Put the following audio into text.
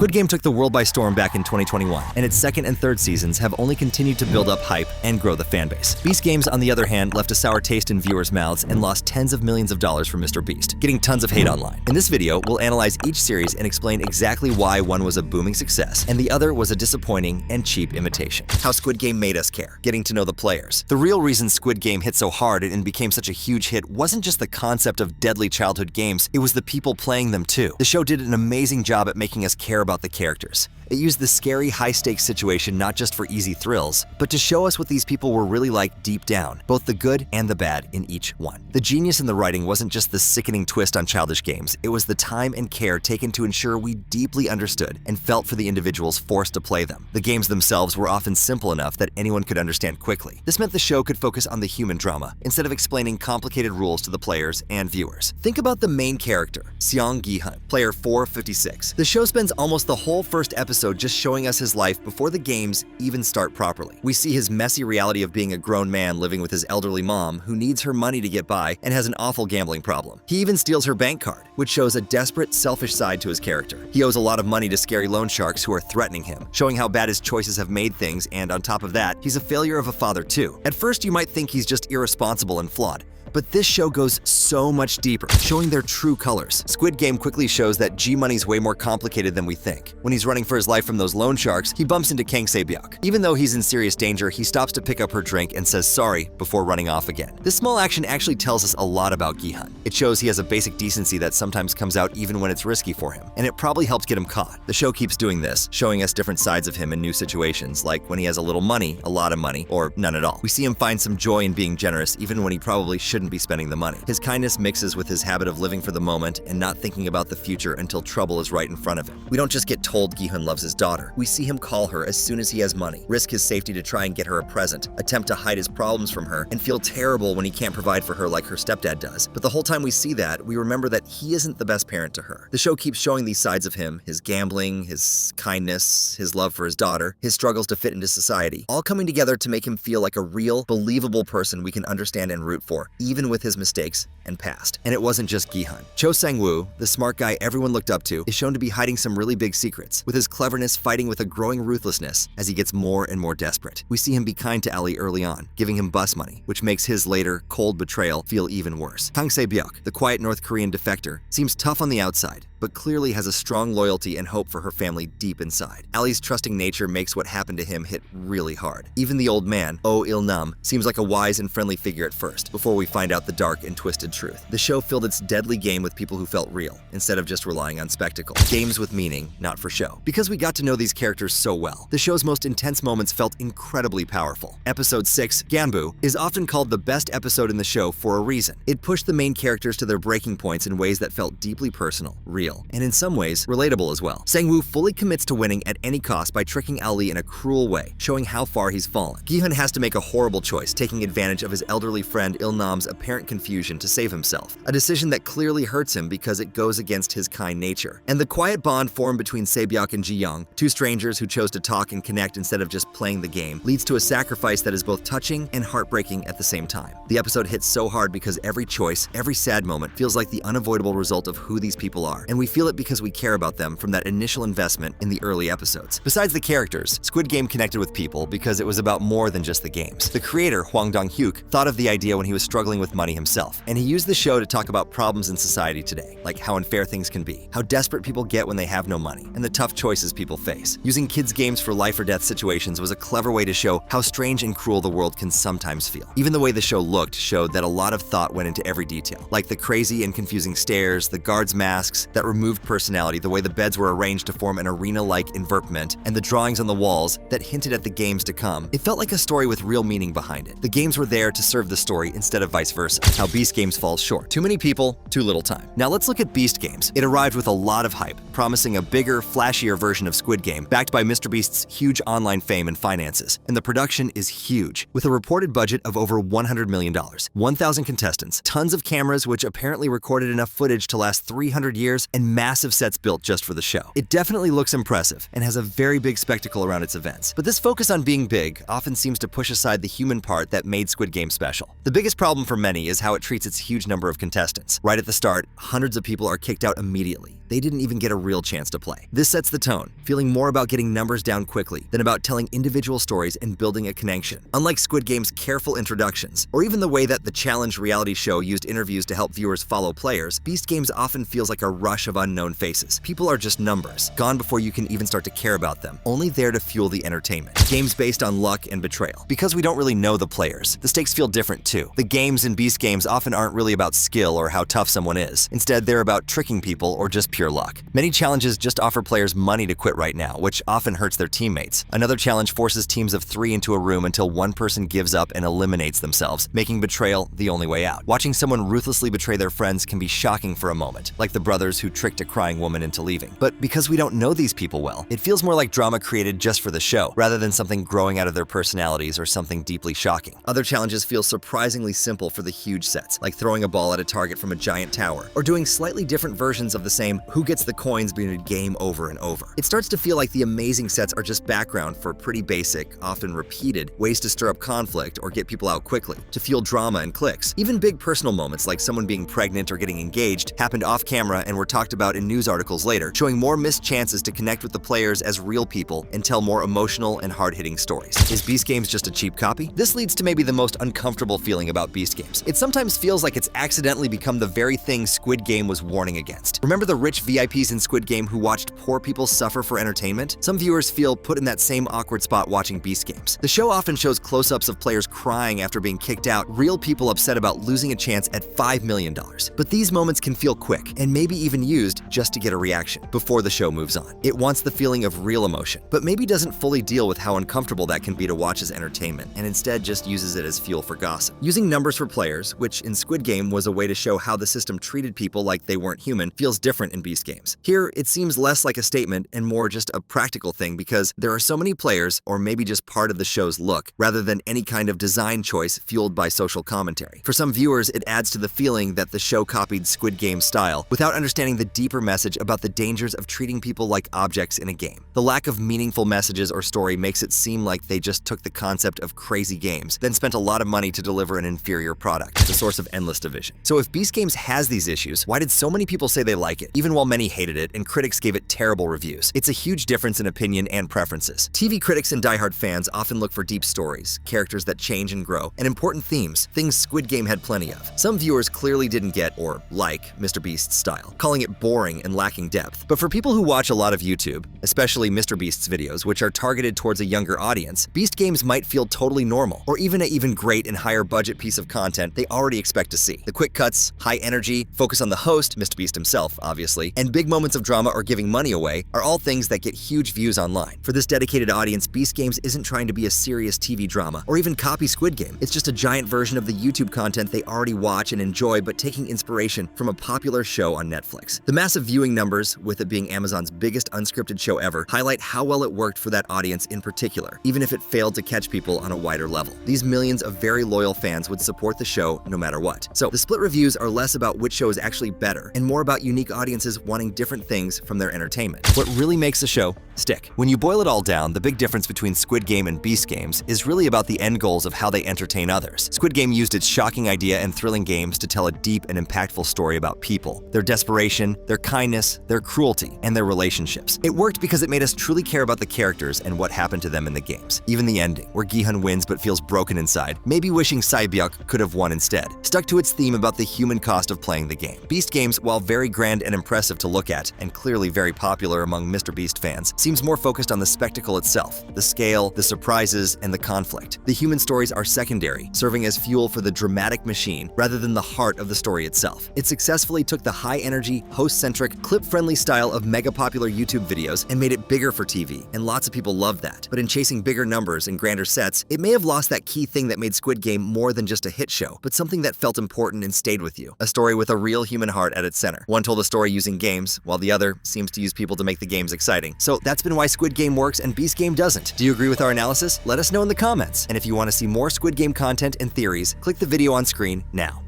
Squid Game took the world by storm back in 2021, and its second and third seasons have only continued to build up hype and grow the fanbase. Beast Games, on the other hand, left a sour taste in viewers' mouths and lost tens of millions of dollars from Mr. Beast, getting tons of hate online. In this video, we'll analyze each series and explain exactly why one was a booming success and the other was a disappointing and cheap imitation. How Squid Game made us care, getting to know the players. The real reason Squid Game hit so hard and became such a huge hit wasn't just the concept of deadly childhood games, it was the people playing them too. The show did an amazing job at making us care about the characters. It used the scary, high-stakes situation not just for easy thrills, but to show us what these people were really like deep down, both the good and the bad in each one. The genius in the writing wasn't just the sickening twist on childish games, it was the time and care taken to ensure we deeply understood and felt for the individuals forced to play them. The games themselves were often simple enough that anyone could understand quickly. This meant the show could focus on the human drama, instead of explaining complicated rules to the players and viewers. Think about the main character, Siang Guihan, player 456. The show spends almost the whole first episode just showing us his life before the games even start properly. We see his messy reality of being a grown man living with his elderly mom who needs her money to get by and has an awful gambling problem. He even steals her bank card, which shows a desperate, selfish side to his character. He owes a lot of money to scary loan sharks who are threatening him, showing how bad his choices have made things, and on top of that, he's a failure of a father too. At first, you might think he's just irresponsible and flawed, but this show goes so much deeper, showing their true colors. Squid Game quickly shows that G-Money's way more complicated than we think. When he's running for his life from those loan sharks, he bumps into Kang Se-byuk. Even though he's in serious danger, he stops to pick up her drink and says sorry before running off again. This small action actually tells us a lot about Guihan. It shows he has a basic decency that sometimes comes out even when it's risky for him, and it probably helped get him caught. The show keeps doing this, showing us different sides of him in new situations, like when he has a little money, a lot of money, or none at all. We see him find some joy in being generous even when he probably shouldn't be spending the money. His kindness mixes with his habit of living for the moment and not thinking about the future until trouble is right in front of him. We don't just get told Guihan loves his daughter. We see him call her as soon as he has money, risk his safety to try and get her a present, attempt to hide his problems from her, and feel terrible when he can't provide for her like her stepdad does. But the whole time we see that, we remember that he isn't the best parent to her. The show keeps showing these sides of him, his gambling, his kindness, his love for his daughter, his struggles to fit into society, all coming together to make him feel like a real, believable person we can understand and root for, even with his mistakes and past. And it wasn't just Guihan. Cho Sang-woo, the smart guy everyone looked up to, is shown to be hiding some really big secrets, with his cleverness fighting with a growing ruthlessness as he gets more and more desperate. We see him be kind to Ali early on, giving him bus money, which makes his later, cold betrayal feel even worse. Kang Se-byuk, the quiet North Korean defector, seems tough on the outside, but clearly has a strong loyalty and hope for her family deep inside. Ali's trusting nature makes what happened to him hit really hard. Even the old man, Oh Il-nam, seems like a wise and friendly figure at first, before we find out the dark and twisted truth. The show filled its deadly game with people who felt real, instead of just relying on spectacle. Games with meaning, not for show. Because we got to know these characters so well, the show's most intense moments felt incredibly powerful. Episode 6, Ganbu, is often called the best episode in the show for a reason. It pushed the main characters to their breaking points in ways that felt deeply personal, real, and in some ways, relatable as well. Sang-woo fully commits to winning at any cost by tricking Ali in a cruel way, showing how far he's fallen. Guihan has to make a horrible choice, taking advantage of his elderly friend Il-nam's apparent confusion to save himself, a decision that clearly hurts him because it goes against his kind nature. And the quiet bond formed between Se-byuk and Ji-young, two strangers who chose to talk and connect instead of just playing the game, leads to a sacrifice that is both touching and heartbreaking at the same time. The episode hits so hard because every choice, every sad moment feels like the unavoidable result of who these people are, and we feel it because we care about them from that initial investment in the early episodes. Besides the characters, Squid Game connected with people because it was about more than just the games. The creator, Hwang Dong-hyuk, thought of the idea when he was struggling with money himself, and he used the show to talk about problems in society today, like how unfair things can be, how desperate people get when they have no money, and the tough choices people face. Using kids' games for life or death situations was a clever way to show how strange and cruel the world can sometimes feel. Even the way the show looked showed that a lot of thought went into every detail, like the crazy and confusing stairs, the guards' masks that removed personality, the way the beds were arranged to form an arena-like environment, and the drawings on the walls that hinted at the games to come. It felt like a story with real meaning behind it. The games were there to serve the story instead of vice versa. How Beast Games falls short. Too many people, too little time. Now let's look at Beast Games. It arrived with a lot of hype, promising a bigger, flashier version of Squid Game, backed by Mr. Beast's huge online fame and finances. And the production is huge, with a reported budget of over $100 million, 1,000 contestants, tons of cameras which apparently recorded enough footage to last 300 years, and massive sets built just for the show. It definitely looks impressive and has a very big spectacle around its events. But this focus on being big often seems to push aside the human part that made Squid Game special. The biggest problem for many is how it treats its huge number of contestants. Right at the start, hundreds of people are kicked out immediately. they didn't even get a real chance to play. This sets the tone, feeling more about getting numbers down quickly than about telling individual stories and building a connection. Unlike Squid Game's careful introductions, or even the way that the challenge reality show used interviews to help viewers follow players, Beast Games often feels like a rush of unknown faces. People are just numbers, gone before you can even start to care about them, only there to fuel the entertainment. Games based on luck and betrayal. Because we don't really know the players, the stakes feel different too. The games in Beast Games often aren't really about skill or how tough someone is. Instead, they're about tricking people or just pure luck. Many challenges just offer players money to quit right now, which often hurts their teammates. Another challenge forces teams of 3 into a room until one person gives up and eliminates themselves, making betrayal the only way out. Watching someone ruthlessly betray their friends can be shocking for a moment, like the brothers who tricked a crying woman into leaving. But because we don't know these people well, it feels more like drama created just for the show, rather than something growing out of their personalities or something deeply shocking. Other challenges feel surprisingly simple for the huge sets, like throwing a ball at a target from a giant tower, or doing slightly different versions of the same who gets the coins being a game over and over. It starts to feel like the amazing sets are just background for pretty basic, often repeated, ways to stir up conflict or get people out quickly, to fuel drama and clicks. Even big personal moments like someone being pregnant or getting engaged happened off camera and were talked about in news articles later, showing more missed chances to connect with the players as real people and tell more emotional and hard-hitting stories. Is Beast Games just a cheap copy? This leads to maybe the most uncomfortable feeling about Beast Games. It sometimes feels like it's accidentally become the very thing Squid Game was warning against. Remember the rich VIPs in Squid Game who watched poor people suffer for entertainment? Some viewers feel put in that same awkward spot watching Beast Games. The show often shows close-ups of players crying after being kicked out, real people upset about losing a chance at $5 million. But these moments can feel quick, and maybe even used just to get a reaction, before the show moves on. It wants the feeling of real emotion, but maybe doesn't fully deal with how uncomfortable that can be to watch as entertainment, and instead just uses it as fuel for gossip. Using numbers for players, which in Squid Game was a way to show how the system treated people like they weren't human, feels different in Beast Games. Here, it seems less like a statement and more just a practical thing because there are so many players, or maybe just part of the show's look, rather than any kind of design choice fueled by social commentary. For some viewers, it adds to the feeling that the show copied Squid Game's style without understanding the deeper message about the dangers of treating people like objects in a game. The lack of meaningful messages or story makes it seem like they just took the concept of crazy games, then spent a lot of money to deliver an inferior product, the source of endless division. So if Beast Games has these issues, why did so many people say they like it, even while many hated it and critics gave it terrible reviews? It's a huge difference in opinion and preferences. TV critics and diehard fans often look for deep stories, characters that change and grow, and important themes, things Squid Game had plenty of. Some viewers clearly didn't get or like MrBeast's style, calling it boring and lacking depth. But for people who watch a lot of YouTube, especially MrBeast's videos, which are targeted towards a younger audience, Beast Games might feel totally normal, or even an great and higher budget piece of content they already expect to see. The quick cuts, high energy, focus on the host, MrBeast himself, obviously, and big moments of drama or giving money away are all things that get huge views online. For this dedicated audience, Beast Games isn't trying to be a serious TV drama or even copy Squid Game. It's just a giant version of the YouTube content they already watch and enjoy, but taking inspiration from a popular show on Netflix. The massive viewing numbers, with it being Amazon's biggest unscripted show ever, highlight how well it worked for that audience in particular, even if it failed to catch people on a wider level. These millions of very loyal fans would support the show no matter what. So the split reviews are less about which show is actually better and more about unique audiences wanting different things from their entertainment. What really makes a show stick? When you boil it all down, the big difference between Squid Game and Beast Games is really about the end goals of how they entertain others. Squid Game used its shocking idea and thrilling games to tell a deep and impactful story about people, their desperation, their kindness, their cruelty, and their relationships. It worked because it made us truly care about the characters and what happened to them in the games. Even the ending, where Guihan wins but feels broken inside, maybe wishing Sae-byuk could have won instead, stuck to its theme about the human cost of playing the game. Beast Games, while very grand and impressive to look at, and clearly very popular among MrBeast fans, seems more focused on the spectacle itself, the scale, the surprises, and the conflict. The human stories are secondary, serving as fuel for the dramatic machine rather than the heart of the story itself. It successfully took the high-energy, host-centric, clip-friendly style of mega-popular YouTube videos and made it bigger for TV, and lots of people loved that. But in chasing bigger numbers and grander sets, it may have lost that key thing that made Squid Game more than just a hit show, but something that felt important and stayed with you. A story with a real human heart at its center. One told a story using games, while the other seems to use people to make the games exciting. So that's been why Squid Game works and Beast Game doesn't. Do you agree with our analysis? Let us know in the comments. And if you want to see more Squid Game content and theories, click the video on screen now.